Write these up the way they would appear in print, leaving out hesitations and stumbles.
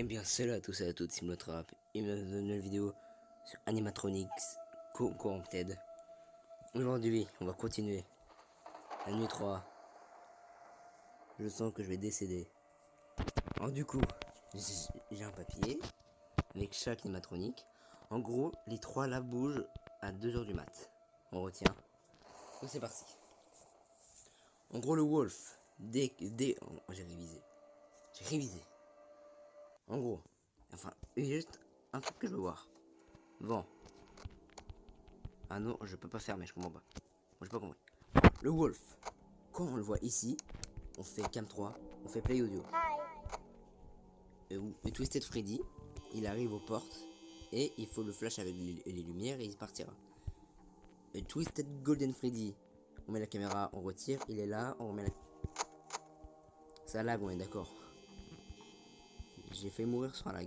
bien, salut à tous et à toutes, c'est Monotrap et une nouvelle vidéo sur Animatronics Corrupted. Aujourd'hui, on va continuer la nuit 3. Je sens que je vais décéder. Alors du coup, j'ai un papier avec chaque animatronique. En gros, les 3 là bougent à 2h du mat. On retient. Donc c'est parti. En gros, le Wolf, oh, j'ai révisé. En gros, enfin, juste un truc que je veux voir. Vent. Ah non, je peux pas faire, mais je comprends pas. Moi, j'ai pas compris. Le Wolf, quand on le voit ici, on fait Cam 3, on fait Play Audio. Et Twisted Freddy, il arrive aux portes et il faut le flash avec les lumières et il partira. Et Twisted Golden Freddy, on met la caméra, on retire, il est là, on remet la... Ça lag, on est d'accord. J'ai fait mourir sur un lag.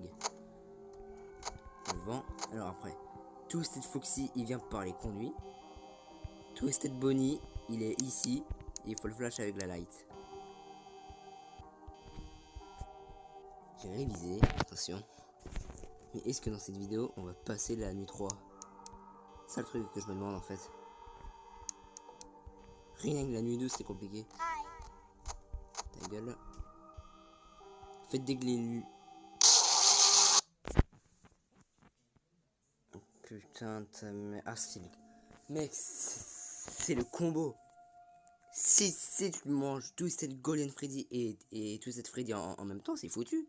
Le vent, alors après. Twisted Foxy, il vient par les conduits. Twisted Bonnie, il est ici, et il faut le flash avec la light. J'ai révisé, attention. Mais est-ce que dans cette vidéo, on va passer la nuit 3? C'est ça le truc que je me demande en fait. Rien que la nuit 2, c'est compliqué. Ta gueule. Faites des glélu. Oh, putain, ah, c'est le... Mec, c'est le combo. Si tu manges Twisted Golden Freddy et Twisted Freddy en même temps, c'est foutu.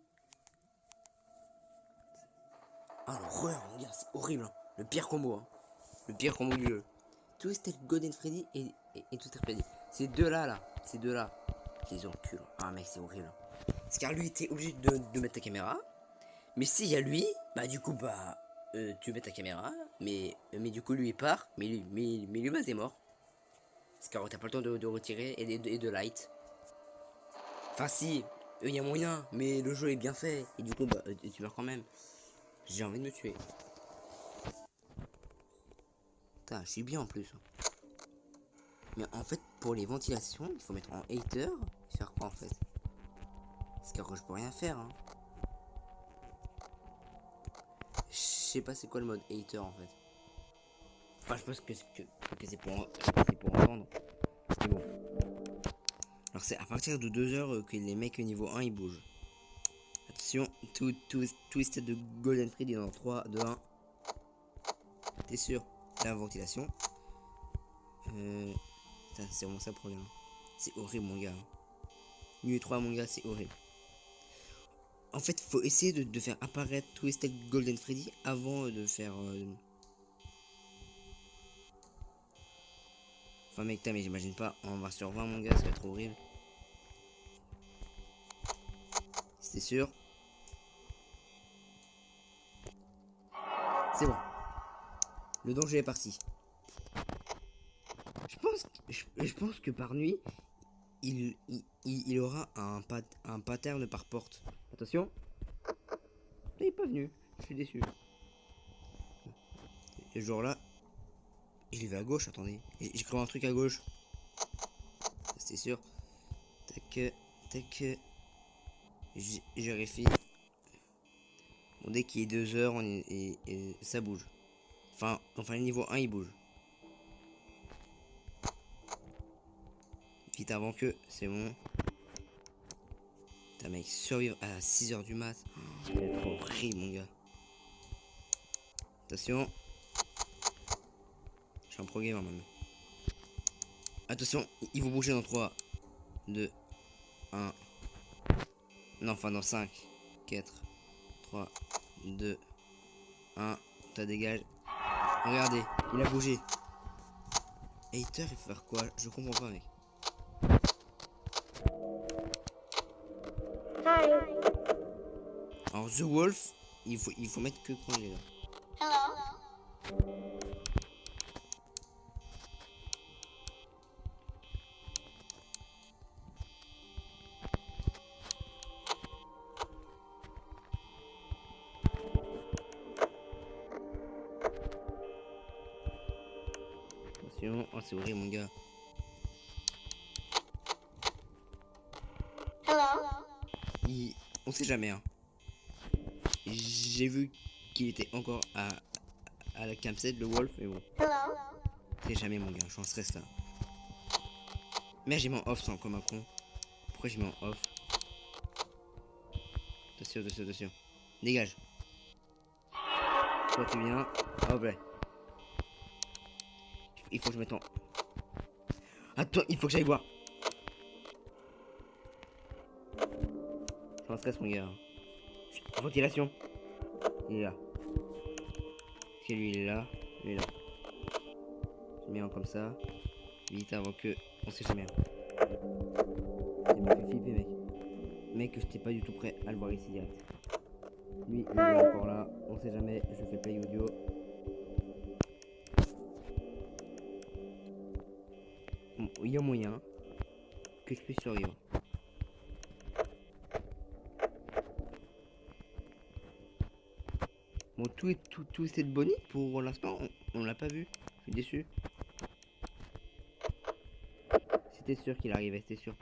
Ah, l'horreur, mon gars, c'est horrible. Hein. Le pire combo. Hein. Le pire combo du jeu. Twisted Golden Freddy et Twisted Freddy. Ces deux-là, ces deux-là, je les encule. Ah, mec, c'est horrible. Parce car lui, t'es obligé de mettre ta caméra. Mais s'il y a lui, bah, du coup, bah, tu mets ta caméra. Mais du coup, lui, il part. Mais lui, bah, c'est mort. Parce que t'as pas le temps de retirer et de light. Enfin, si, il y a moyen. Mais le jeu est bien fait. Et du coup, bah, tu meurs quand même. J'ai envie de me tuer. Putain, je suis bien en plus. Mais en fait, pour les ventilations, il faut mettre en hater. Et faire quoi en fait? Parce que je peux rien faire. Hein. Je sais pas c'est quoi le mode hater en fait. Enfin, je pense que c'est pour entendre. Mais bon. Alors, c'est à partir de 2h que les mecs niveau 1 ils bougent. Attention, Twisted de Golden Freddy dans 3, 2, 1. T'es sûr? La ventilation. C'est vraiment ça le problème. C'est horrible, mon gars. Nuit 3, mon gars, c'est horrible. En fait, faut essayer de faire apparaître Twisted Golden Freddy avant de faire... Enfin, mec, mais j'imagine pas. On va sur 20, mon gars, ça va être horrible. C'est sûr. C'est bon. Le danger est parti. Je pense que par nuit, il aura un pattern par porte. Attention. Il est pas venu. Je suis déçu. Et ce jour-là, il vais à gauche, attendez. J'ai cru un truc à gauche. C'est sûr. Tac. Je vérifie. Bon, dès qu'il est 2h, et ça bouge. Enfin, le niveau 1, il bouge. Vite avant que, c'est bon. Putain, mec, survivre à 6h du mat. C'est trop horrible, mon gars. Attention. Je suis un pro gamer, même. Attention, ils vont bouger dans 3, 2, 1. Non, enfin, dans 5, 4, 3, 2, 1. T'as dégage. Regardez, il a bougé. Hater, il faut faire quoi? Je comprends pas, mec. Alors, The Wolf, il faut mettre que quand il est là. Attention, oh, c'est horrible, mon gars. On sait jamais, hein. j'ai vu qu'il était encore à la campsite, le wolf, mais bon. C'est jamais mon gars, je suis en stress là. Mais j'ai mis en off sans comme un con. Pourquoi j'ai mis en off? Attention. Dégage. Toi tu viens. Hop là. Il faut que je mette en... Attends, il faut que j'aille voir. Je suis en stress mon gars. Ventilation. Il est là. Parce que lui il est là. Lui il est là. Je mets en comme ça. Vite avant que... On sait jamais. Il m'a fait flipper mec. Mec, j'étais pas du tout prêt à le voir ici direct. Lui, il est encore là. On sait jamais. Je fais play audio. Bon, il y a moyen que je puisse survivre. Bon, tout cette bonnie pour l'instant, on l'a pas vu. Je suis déçu. C'était sûr qu'il arrivait, c'était sûr.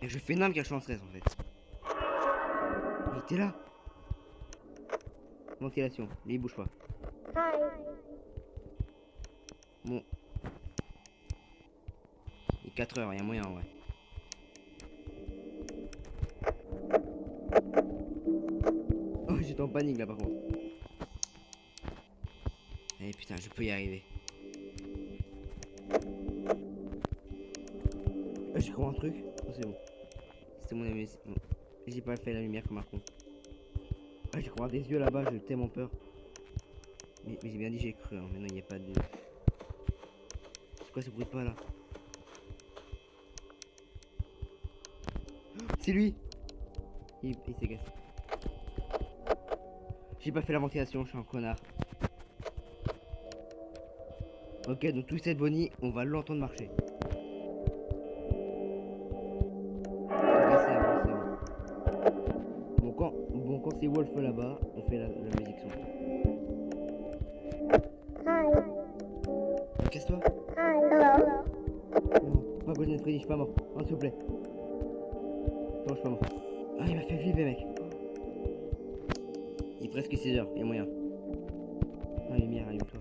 Et je fais énorme car je suis en stress en fait. Il était là. Ventilation, lui il bouge pas. Bon. Il est 4 heures, il y a moyen ouais. Oh j'étais en panique là par contre. Eh putain je peux y arriver. J'ai compris un truc. Oh c'est bon. C'était mon ami. Bon. J'ai pas fait la lumière comme un con. Ah j'ai croisé des yeux là-bas, j'ai tellement peur. Mais j'ai bien dit j'ai cru, hein. Maintenant il n'y a pas de... C'est quoi ce bruit de pas là? C'est lui. Il s'est cassé. J'ai pas fait la ventilation, je suis un connard. Ok, donc tout cette bonnie, on va l'entendre marcher. Bon, quand c'est Wolf là-bas, on fait la musique son. Casse-toi. Non, pas Golden Freddy, je suis pas mort. Oh, s'il vous plaît. Non, je suis pas mort. Ah, il m'a fait vivre, mec. Il est presque 6 heures, il y a moyen. Ah, lumière, allume-toi.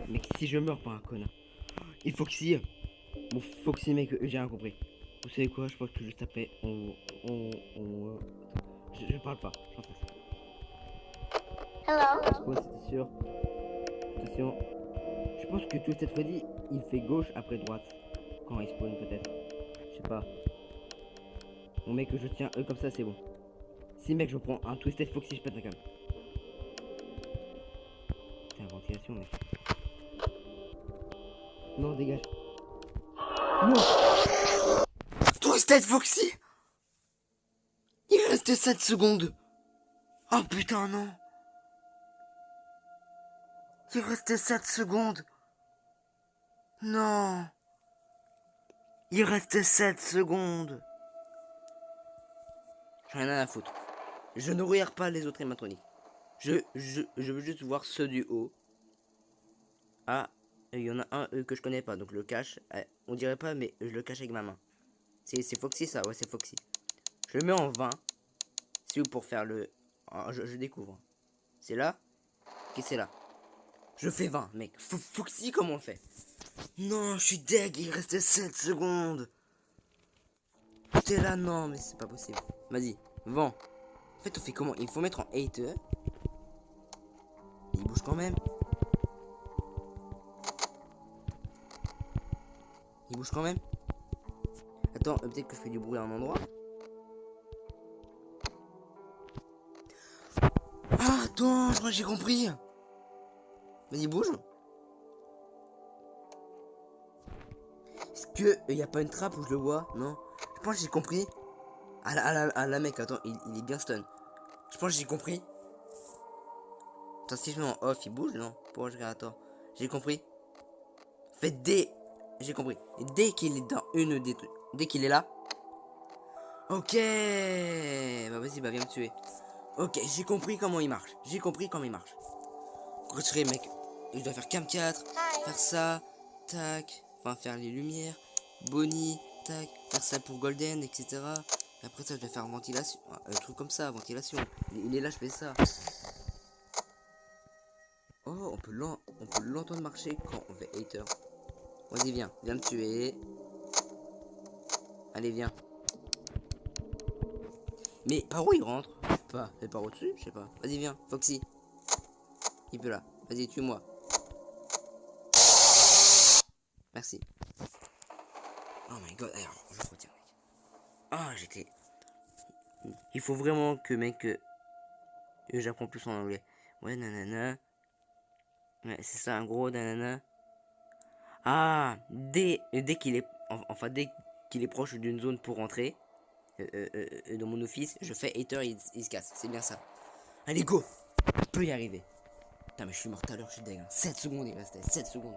Mec, si je meurs par un connard. Il faut que si. Bon, faut que si, mec, j'ai rien compris. Vous savez quoi, je pense que juste après, je parle pas, j'en fais ça. Hello. Spawn, c'était sûr. Attention. Je pense que Twisted Freddy, il fait gauche après droite. Quand il spawn, peut-être. Je sais pas. Bon, mec, je tiens eux comme ça, c'est bon. Si, mec, je prends un Twisted Foxy, je pète la cam. Putain, ventilation, mec. Non, dégage. Non. Twisted Foxy. Il restait 7 secondes. Oh putain, non. Il restait 7 secondes. Non. Il restait 7 secondes. J'en ai rien à foutre. Je ne regarde pas les autres animatroniques. Je veux juste voir ceux du haut. Ah, il y en a un que je connais pas, donc le cache. On dirait pas, mais je le cache avec ma main. C'est Foxy ça, ouais c'est Foxy. Je le mets en 20. C'est pour faire le... Oh, je découvre. C'est là. Ok, c'est là. Je fais 20, mec. Foxy, comment on le fait? Non, je suis deg, il restait 7 secondes. T'es là, non, mais c'est pas possible. Vas-y, vent. En fait, on fait comment? Il faut mettre en hater. Il bouge quand même. Il bouge quand même. Attends, peut-être que je fais du bruit à un endroit. Ah, attends, je crois que j'ai compris. Vas-y, bouge. Est-ce que il y a pas une trappe où je le vois? Non. Je pense que j'ai compris. Ah la mec, attends, il est bien stun. Je pense que j'ai compris. Attends, si je mets en off, il bouge, non? Pourquoi je regarde? Attends, j'ai compris. En fait, j'ai compris. Et dès qu'il est dans une des trucs, dès qu'il est là. Ok. Bah vas-y, bah viens me tuer. Ok, j'ai compris comment il marche. J'ai compris comment il marche. Retirer, mec. Je dois faire cam 4, faire ça, tac, enfin faire les lumières. Bonnie, tac, faire ça pour Golden, etc. Et après ça, je vais faire ventilation, un truc comme ça, ventilation. Il est là, je fais ça. Oh, on peut l'entendre marcher quand on fait hater. Vas-y, viens me tuer. Allez, viens. Mais par où il rentre? Pas, c'est par au-dessus, je sais pas. Vas-y, viens, Foxy. Il peut là. Vas-y, tue-moi. Merci. Oh my god, alors, je retiens, mec. Ah, j'étais... Il faut vraiment que, mec, j'apprends plus en anglais. Ouais, nanana. Ouais, c'est ça, un gros nanana. Ah, dès qu'il est... Enfin, dès qu'il est proche d'une zone pour rentrer, dans mon office, je fais hater, il se casse. C'est bien ça. Allez, go! On peut y arriver. Putain, mais je suis mort tout à l'heure, je suis dingue. 7 secondes, il restait 7 secondes.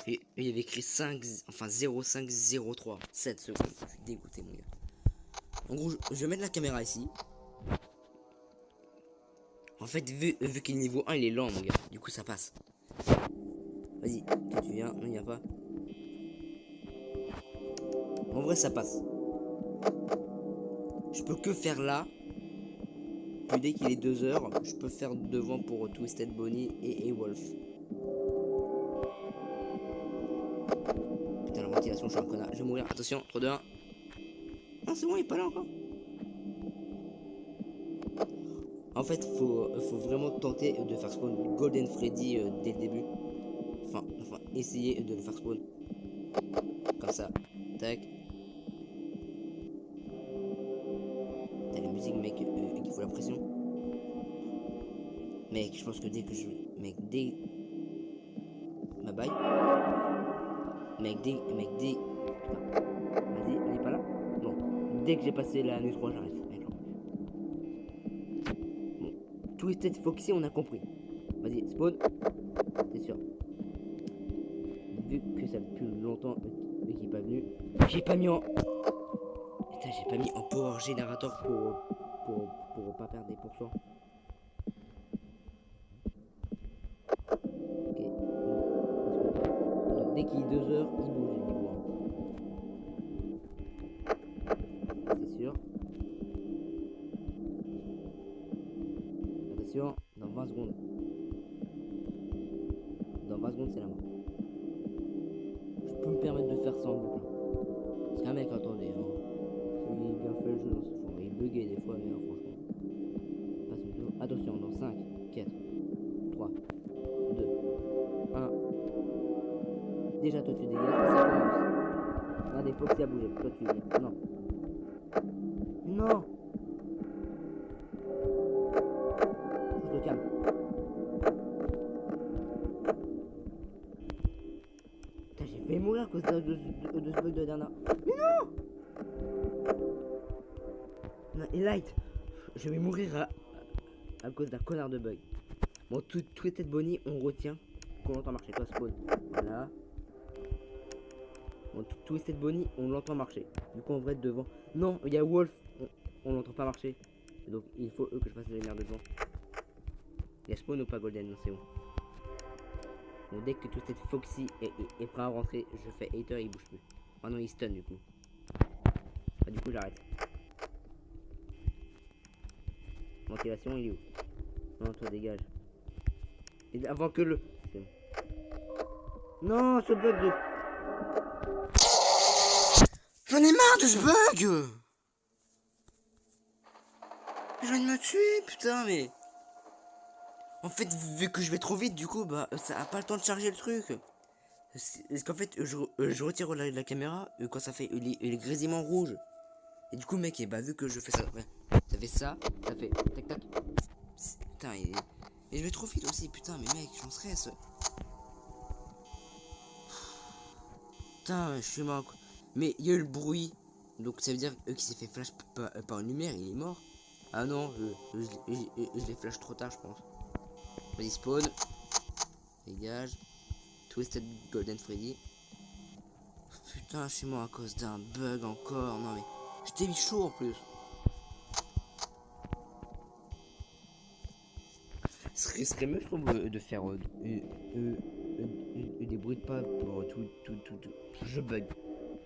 Et il y avait écrit 5, enfin 0503. 7 secondes. Je suis dégoûté, mon gars. En gros, je vais mettre la caméra ici. En fait, vu qu'il est niveau 1, il est lent, mon gars. Du coup, ça passe. Vas-y, toi tu viens. Non, il n'y a pas. En vrai, ça passe. Je peux que faire là. Puis dès qu'il est 2 heures, je peux faire devant pour Twisted Bonnie et Wolf. Putain, la ventilation, je suis un connard. Je vais mourir. Attention, 3, 2, 1. Non, c'est bon, il est pas là encore. En fait, faut vraiment tenter de faire spawn Golden Freddy dès le début. Enfin, essayer de le faire spawn. Comme ça. Tac. T'as la musique, mec, qui fout la pression. Mec, je pense que dès que je... Mec, dès... Bye bye. Mec, dès... Vas-y, on n'est pas là? Non. Dès que j'ai passé la nuit 3, j'arrête. Bon. Twisted Foxy, on a compris. Vas-y, spawn. C'est sûr. Vu que ça fait plus longtemps qu'il n'est pas venu. J'ai pas mis en... Putain, j'ai pas mis en power générateur pour pas perdre des pourcents. Ok. Donc, dès qu'il est 2 heures, il bouge le niveau 1. C'est sûr. Attention, dans 20 secondes. Dans 20 secondes, c'est la mort. Je peux me permettre de faire ça en boucle. Parce qu'un mec, attendez, hein. Il est bien fait le jeu dans ce fond. Il buguait des fois, mais hein, franchement. Passe le tour. Attention, dans 5, 4, 3, 2, 1. Déjà, toi tu dégages et ça commence. Regardez, faut que ça bouge. Toi tu viens. Non. Non. Je te calme. Putain, j'ai failli mourir à cause de ce bug de dernière. Mais non. Non, et Light, je vais mourir à cause d'un connard de bug. Bon, tout est tête Bonnie, on retient qu'on l'entend marcher. Toi, spawn. Voilà. Bon, Twisted Bonnie, on l'entend marcher. Du coup, on devrait être devant. Non, il y a Wolf, on l'entend pas marcher. Donc, il faut que je fasse les lumières de devant. Il y a spawn ou pas Golden? Non, c'est bon. Bon, dès que Twisted Foxy est prêt à rentrer, je fais hater et il bouge plus. Ah non, il stun du coup. Ah, du coup, j'arrête. Ventilation, il est où? Non, toi, dégage. Et avant que le... Bon. Non, ce bug de... J'en ai marre de ce bug. Je viens de me tuer, putain, mais... En fait, vu que je vais trop vite, du coup, bah, ça a pas le temps de charger le truc. Parce qu'en fait, je retire la caméra quand ça fait les grésillements rouges. Et du coup, mec, et bah, vu que je fais ça, ouais, ça fait ça, ça fait tac tac. Putain, et je vais trop vite aussi, putain, mais mec, j'en stresse. Putain, je suis mort. Mais il y a eu le bruit. Donc ça veut dire qu'il s'est fait flash par une lumière, il est mort. Ah non, je l'ai flash trop tard, je pense. Vas-y, spawn. Dégage. Twisted Golden Freddy. Putain, je suis mort à cause d'un bug encore. Non mais, j'étais mis chaud en plus. Ce serait mieux, je trouve, de faire des bruits de pas pour tout. Je bug.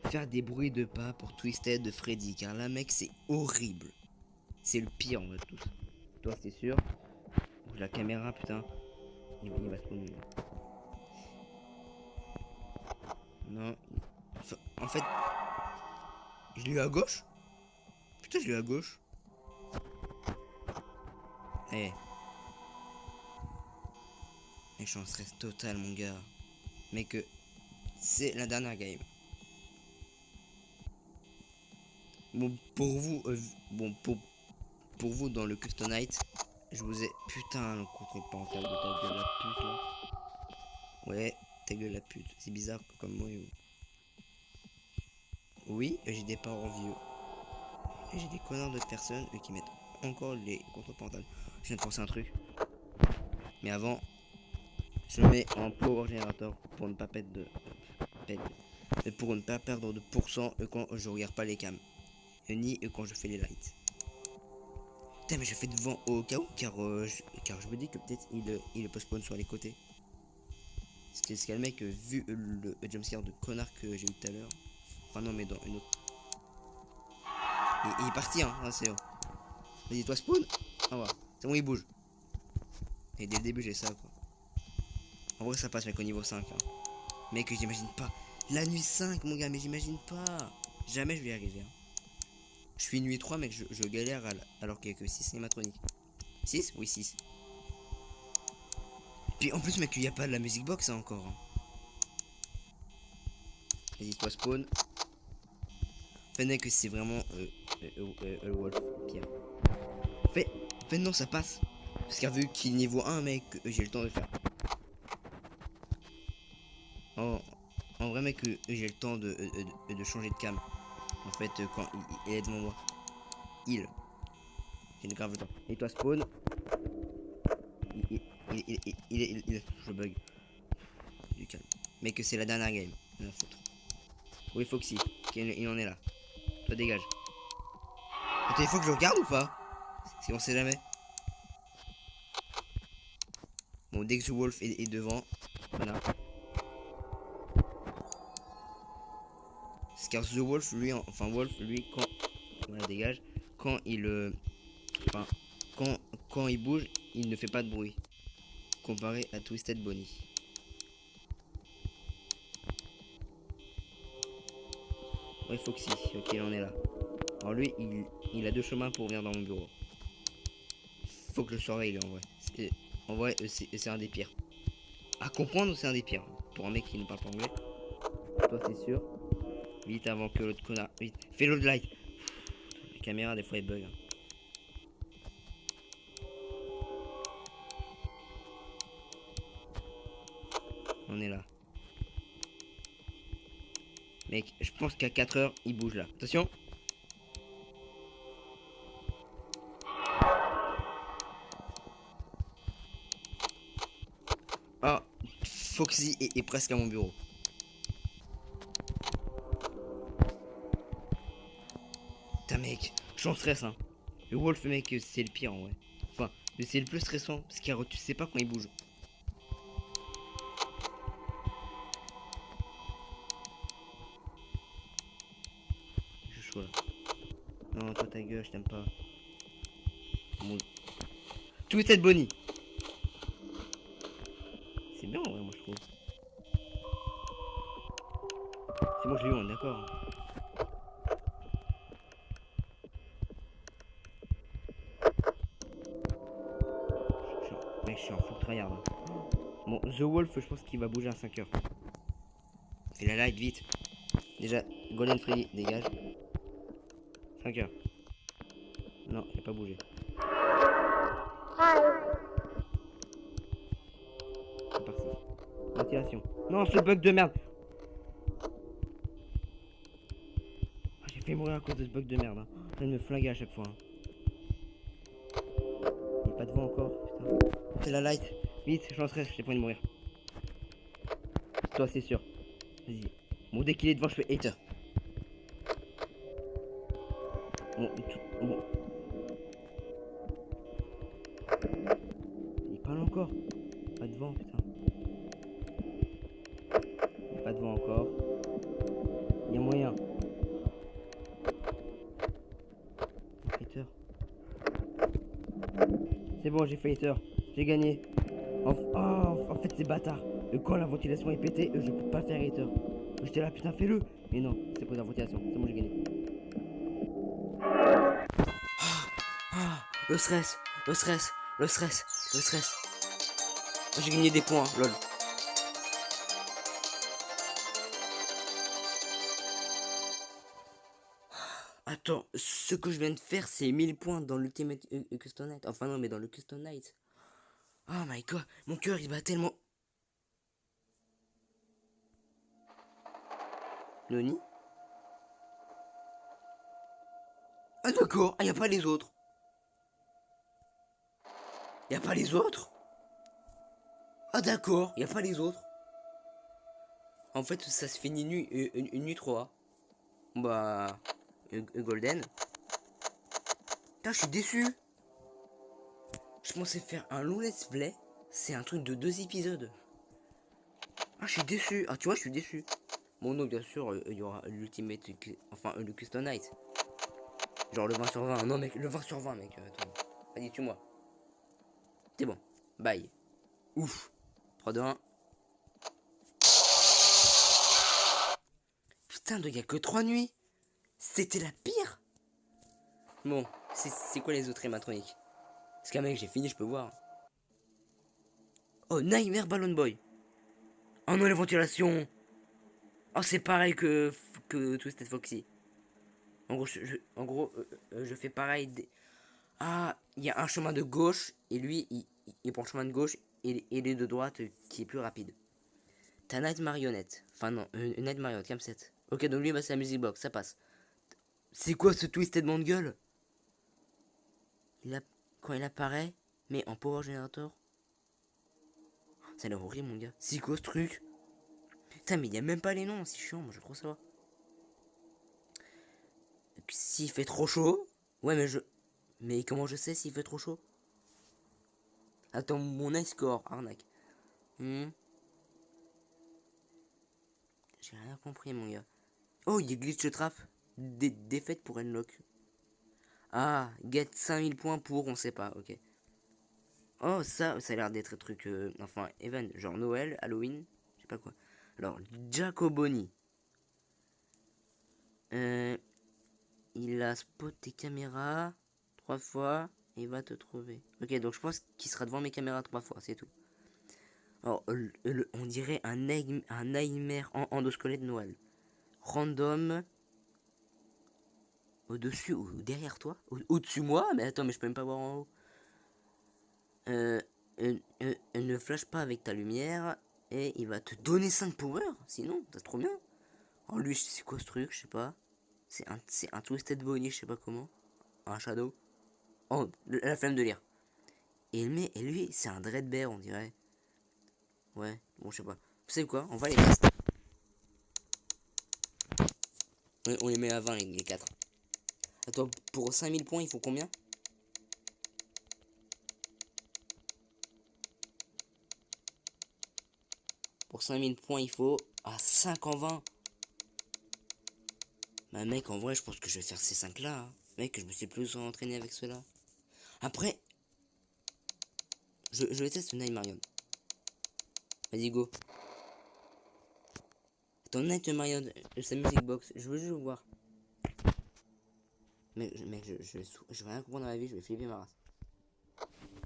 faire des bruits de pas pour Twisted de Freddy, car là, mec, c'est horrible. C'est le pire, en fait, tous. Toi, c'est sûr. La caméra, putain. Il va se prendre. Non. En fait, je l'ai eu à gauche. Putain, je l'ai eu à gauche. Eh. Et je suis en stress total, mon gars. Mais que c'est la dernière game. Bon, pour vous, pour vous dans le Custom Night, je vous ai. Putain, le contre-portable de ta gueule la pute là. Ouais, ta gueule la pute. C'est bizarre comme moi. Oui, j'ai des parents vieux. Et j'ai des connards de personnes qui mettent encore les contre-portables. Je viens de penser un truc. Mais avant, je le mets en power générateur pour ne pas perdre pour ne pas perdre de pourcent quand je regarde pas les cams. Ni quand je fais les lights. Putain, mais je fais devant au cas où, car je me dis que peut-être il postpone sur les côtés. C'était ce qu'a le mec, vu le jumpscare de connard que j'ai eu tout à l'heure. Enfin, non, mais dans une autre. Il est parti, hein, c'est bon. Vas-y, toi, spawn. Ah, ouais. C'est bon, il bouge. Et dès le début, j'ai ça, quoi. En vrai, ça passe, mec, au niveau 5. Hein. Mec, j'imagine pas. La nuit 5, mon gars, mais j'imagine pas. Jamais je vais y arriver. Hein. Je suis nuit 3, mec, je galère alors qu'il y a que 6 animatroniques. 6? Oui, 6. Puis en plus, mec, il n'y a pas de la music box hein, encore. Hein. Vas-y, toi, spawn. Fait que c'est vraiment Wolf pire. Fait non, ça passe. Parce qu'à vu qu'il est niveau 1, mec, j'ai le temps de faire. En vrai, mec, j'ai le temps de changer de cam. En fait, quand il est devant moi. J'ai grave le temps. Et toi, spawn. Je bug. Du calme. Mec, c'est la dernière game. La foutre. Oui, Foxy. Il en est là. Toi, dégage. Attends, il faut que je regarde ou pas? Si on sait jamais. Bon, dès que The Wolf est devant. Voilà. Car The Wolf, lui, Wolf, lui, quand. Voilà, dégage. Quand il. Enfin, quand il bouge, il ne fait pas de bruit. Comparé à Twisted Bonnie. Ouais, Foxy. Ok, il en est là. Alors lui, il a 2 chemins pour venir dans mon bureau. Faut que je le surveille, en vrai. En vrai, c'est un des pires. À comprendre, c'est un des pires. Pour un mec qui ne parle pas anglais. Toi, c'est sûr. Vite avant que l'autre connard. Vite. Fais l'autre light. La caméra, des fois, elle bug. Hein. On est là. Mec, je pense qu'à 4 heures, il bouge là. Attention. Ah, Foxy est presque à mon bureau. Putain, mec, je suis en stress, hein. Le Wolf, mec, c'est le pire en vrai. Enfin, c'est le plus stressant parce que tu sais pas quand il bouge. Je suis chaud là. Non, toi ta gueule, je t'aime pas. Bon. Twisted Bonnie. C'est bien en vrai, moi je trouve. C'est bon, je l'ai eu, on est d'accord. Mec, je suis en full tryhard. Hein. Bon, The Wolf, je pense qu'il va bouger à 5 heures. Fais la light vite. Déjà, Golden Freddy, dégage. 5 heures. Non, il a pas bougé. C'est parti. Ventilation. Non, ce bug de merde. Ah, j'ai fait mourir à cause de ce bug de merde. Hein. Je viens de me flinguer à chaque fois. Hein. Il est pas devant encore. Putain. Fais la light. Vite, je suis en stress, j'ai pas envie de mourir. Toi, c'est sûr. Vas-y. Bon, dès qu'il est devant, je fais hater. Bon. Il parle encore. Pas devant, putain. Il est pas devant encore. Il y a moyen. bon, j'ai fait hater. J'ai gagné. En fait, c'est bâtard. Quand la ventilation est pétée, je peux pas faire hater. J'étais là, putain, fais-le. Mais non, c'est pas la ventilation. C'est bon, j'ai gagné. Le stress, le stress, le stress, le stress. J'ai gagné des points, lol. Attends, ce que je viens de faire, c'est 1000 points dans l'Ultimate Custom Night. Enfin non, mais dans le Custom Night. Oh my god, mon cœur il bat tellement. Noni. Ah d'accord, ah y a pas les autres. Y a pas les autres. Ah d'accord, y a pas les autres. En fait, ça se finit une nuit 3. Bah, Golden. Putain, je suis déçu. Je pensais faire un long let's play. C'est un truc de 2 épisodes. Ah, je suis déçu. Ah, tu vois, je suis déçu. Bon, non, bien sûr, il y aura l'Ultimate, enfin, le Custom Night. Genre le 20 sur 20. Non, mec, le 20 sur 20, mec. Attends. Vas-y, tue-moi. C'est bon. Bye. Ouf. 3, 2, 1. Putain, il y a que 3 nuits. C'était la pire. Bon, c'est quoi les autres animatroniques? Parce qu'un mec, j'ai fini, je peux voir. Oh, Nightmare Balloon Boy. Oh non, la ventilation. Oh, c'est pareil que Twisted Foxy. En gros, je fais pareil. Ah, il y a un chemin de gauche et lui, il prend le chemin de gauche et il est de droite qui est plus rapide. T'as Night Marionnette. Enfin non, Night Marionnette, comme 7. Ok, donc lui, bah, c'est la music box, ça passe. C'est quoi ce Twisted mon gueule? Quand il apparaît, mais en Power Generator. Ça a l'air horrible, mon gars. C'est quoi ce truc? Putain, mais il y a même pas les noms, c'est chiant, moi je trouve ça. S'il fait trop chaud. Ouais, mais comment je sais s'il fait trop chaud? Attends, mon ice score, arnaque. J'ai rien compris, mon gars. Oh, il y a glitch trap. Défaite pour Enlock. Ah, get 5000 points pour, on sait pas, ok. Oh, ça a l'air d'être un truc, enfin, event, genre Noël, Halloween, je sais pas quoi. Alors, Jacoboni. Il a spot tes caméras 3 fois et il va te trouver. Ok, donc je pense qu'il sera devant mes caméras 3 fois, c'est tout. Alors, on dirait un nightmare en endosquelette de Noël. Random. Au-dessus ou derrière toi? Au-dessus moi? Mais attends, mais je peux même pas voir en haut. Ne flash pas avec ta lumière. Et il va te donner 5 power. Sinon, c'est trop bien. Oh, lui, c'est quoi ce truc? Je sais pas. C'est un Twisted Bonnie, je sais pas comment. Un Shadow. Oh, la flamme de lire. Et lui, c'est un Dreadbear, on dirait. Ouais, bon, je sais pas. Vous savez quoi? On va les tester. On les met à 20, les 4. Attends, pour 5000 points, il faut combien? Pour 5000 points, il faut à 5 en 20. Bah mec, en vrai, je pense que je vais faire ces 5 là. Hein. Mec, je me suis plus entraîné avec ceux-là. Après, je vais tester Night Marion. Vas-y, go. Attends, Night Marion, sa music box, je veux juste voir. Mec, je vais rien comprendre dans la vie, je vais flipper ma race.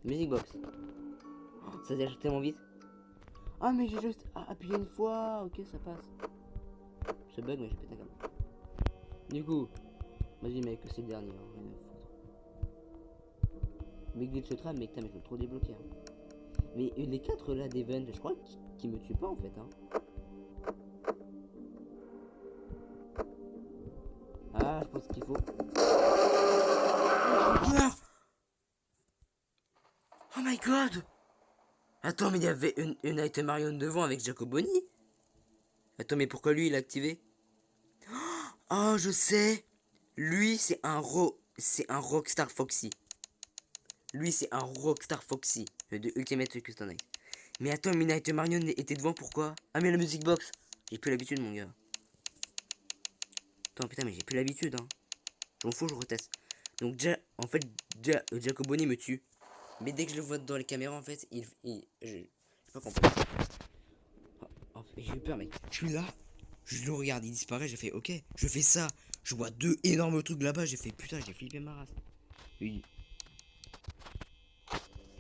Music box. Oh, ça s'achète tellement vite. Ah, mais j'ai juste appuyé une fois. Ok, ça passe. Ce bug, mais j'ai pété un câble. Du coup, vas-y, mec, c'est le dernier. Hein, mais glitch trap, mec, mais je veux trop débloquer. Hein. Mais les 4 là d'event, je crois qu'ils me tuent pas en fait. Hein. Ah, je pense qu'il faut. Oh my god! Attends, mais il y avait une Item Marion devant avec Jacoboni. Attends, mais pourquoi lui il a activé? Oh, je sais! Lui, c'est un Rockstar Foxy. Lui, c'est un Rockstar Foxy de Ultimate Custom Night. Mais attends, mais Item Marion était devant, pourquoi? Ah, mais la music box! J'ai plus l'habitude, mon gars. Attends, putain, mais j'ai plus l'habitude, hein. Je m'en fous, je reteste. Donc, en fait, Jacoboni me tue. Mais dès que je le vois dans les caméras, en fait, je sais pas compris. Oh, j'ai eu peur, mec. Je suis là, je le regarde, il disparaît, j'ai fait ok, je fais ça. Je vois deux énormes trucs là-bas, j'ai fait putain, j'ai flippé ma race. Oui.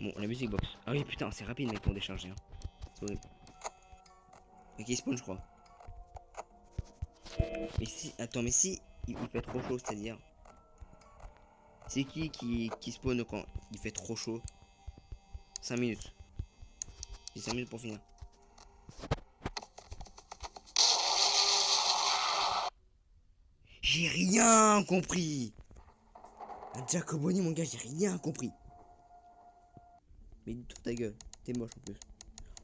Bon, la musique box. Ah oui, putain, c'est rapide, mec, pour décharger. Hein. C'est horrible. Ok, il spawn, je crois. Mais si, attends, mais si il fait trop chaud, c'est-à-dire. C'est qui spawn quand il fait trop chaud? 5 minutes. J'ai 5 minutes pour finir. J'ai rien compris. Un Jacoboni, mon gars, j'ai rien compris. Mais dis-toi ta gueule, t'es moche en plus.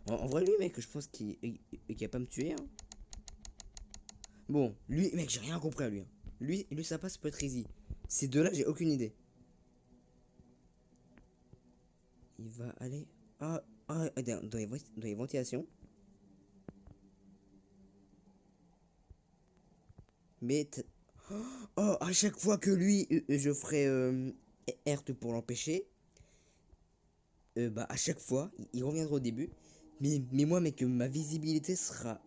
En vrai, lui, mec, je pense qu'il va pas me tuer. Hein. Bon, lui, mec, j'ai rien compris à lui. Hein. Lui, ça passe peut être easy. Ces deux-là, j'ai aucune idée. Il va aller. Dans les ventilations. Mais. Oh, à chaque fois que lui, je ferai Ert pour l'empêcher. Bah, à chaque fois, il reviendra au début. Mais moi, mec, ma visibilité sera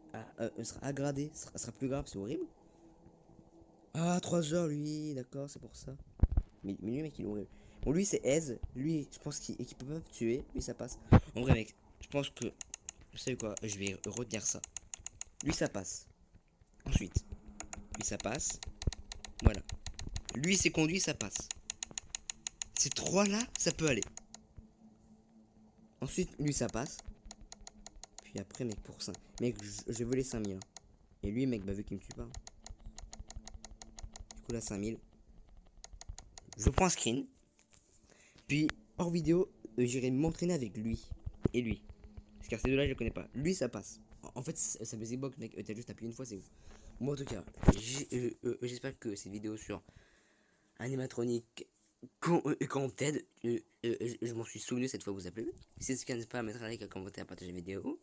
aggradée. Sera plus grave, c'est horrible. Ah, 3 heures, lui, d'accord, c'est pour ça. Mais lui, mec, il est horrible. Bon, lui, c'est Aise. Lui, je pense qu'il peut pas me tuer. Lui, ça passe. En vrai, mec, je pense que. Vous savez quoi? Je vais retenir ça. Lui, ça passe. Ensuite, lui, ça passe. Voilà. Lui, c'est conduit, ça passe. Ces trois-là, ça peut aller. Ensuite, lui, ça passe. Puis après, mec, pour ça. Mec, je vais voler 5000. Hein. Et lui, mec, bah, vu qu'il me tue pas. Du coup, là, 5000. Je prends un screen. Puis, hors vidéo, j'irai m'entraîner avec lui. Et lui. Parce que ces deux-là, je les connais pas. Lui, ça passe. En fait, ça me box, mec. T'as juste appuyé une fois, c'est ouf. Moi, en tout cas, j'espère que cette vidéo sur animatronique Corrupted, je m'en suis souvenu cette fois, vous appelez. Si c'est ce n'est pas, mettre un like, à commenter, à partager la vidéo.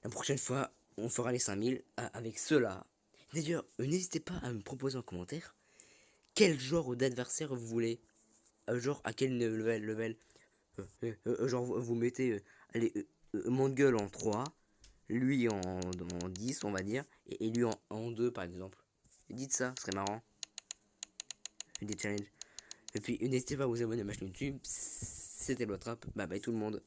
La prochaine fois, on fera les 5000 avec ceux-là. D'ailleurs, n'hésitez pas à me proposer en commentaire quel genre d'adversaire vous voulez. Genre à quel level. Genre vous mettez allez, gueule en 3, lui en 10 on va dire, et lui en 2 par exemple. Dites ça, ce serait marrant. Des challenges. Et puis n'hésitez pas à vous abonner à ma chaîne YouTube. C'était Blotrap. Bye bye tout le monde.